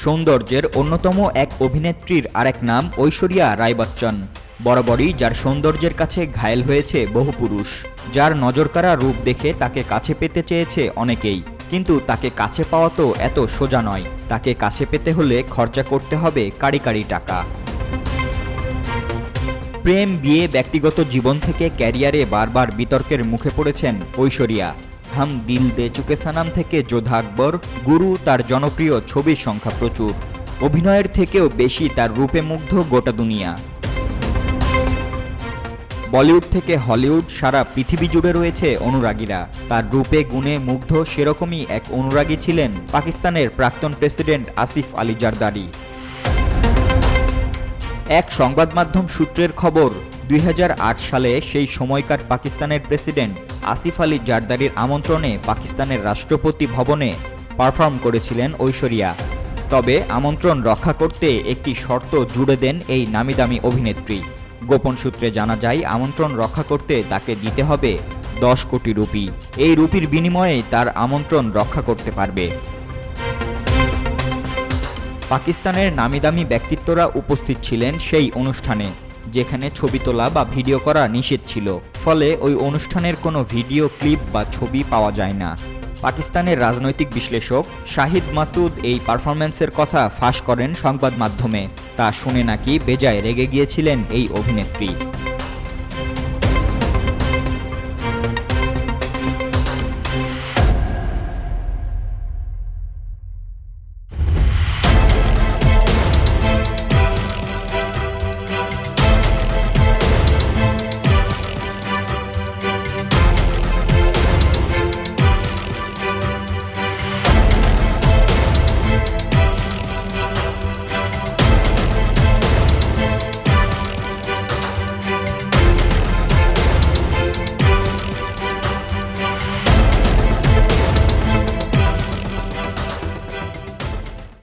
সৌন্দর্যের অন্যতম এক অভিনেত্রীর আরেক নাম ঐশ্বরিয়া রায় বচ্চন। বরাবরই যার সৌন্দর্যের কাছে ঘায়েল হয়েছে বহু পুরুষ। যার নজরকাড়া রূপ দেখে তাকে কাছে পেতে চেয়েছে অনেকেই, কিন্তু তাকে কাছে পাওয়া তো এত সোজা নয়। তাকে কাছে পেতে হলে খরচা করতে হবে কাঁড়ি কাঁড়ি টাকা। প্রেম, বিয়ে, ব্যক্তিগত জীবন থেকে ক্যারিয়ারে বারবার বিতর্কের মুখে পড়েছেন ঐশ্বরিয়া। হাম দিল দে চুকে সানাম থেকে যোধা আকবর, গুরু তার জনপ্রিয় ছবির সংখ্যা প্রচুর। অভিনয়ের থেকেও বেশি তার রূপে মুগ্ধ গোটা দুনিয়া। বলিউড থেকে হলিউড, সারা পৃথিবী জুড়ে রয়েছে অনুরাগীরা। তার রূপে গুণে মুগ্ধ সেরকমই এক অনুরাগী ছিলেন পাকিস্তানের প্রাক্তন প্রেসিডেন্ট আসিফ আলী জারদারি। এক সংবাদ মাধ্যম সূত্রের খবর, ২০০৮ সালে সেই সময়কার পাকিস্তানের প্রেসিডেন্ট আসিফ আলী জারদারির আমন্ত্রণে পাকিস্তানের রাষ্ট্রপতি ভবনে পারফর্ম করেছিলেন ঐশ্বরিয়া। তবে আমন্ত্রণ রক্ষা করতে একটি শর্ত জুড়ে দেন এই নামিদামি অভিনেত্রী। গোপন সূত্রে জানা যায়, আমন্ত্রণ রক্ষা করতে তাকে দিতে হবে ১০ কোটি রুপি। এই রুপির বিনিময়ে তার আমন্ত্রণ রক্ষা করতে পারবে। পাকিস্তানের নামিদামি ব্যক্তিত্বরা উপস্থিত ছিলেন সেই অনুষ্ঠানে, যেখানে ছবি তোলা বা ভিডিও করা নিষেধ ছিল। ফলে ওই অনুষ্ঠানের কোনো ভিডিও ক্লিপ বা ছবি পাওয়া যায় না। পাকিস্তানের রাজনৈতিক বিশ্লেষক শাহিদ মাসুদ এই পারফরম্যান্সের কথা ফাঁস করেন সংবাদ মাধ্যমে। তা শুনে নাকি বেজায় রেগে গিয়েছিলেন এই অভিনেত্রী।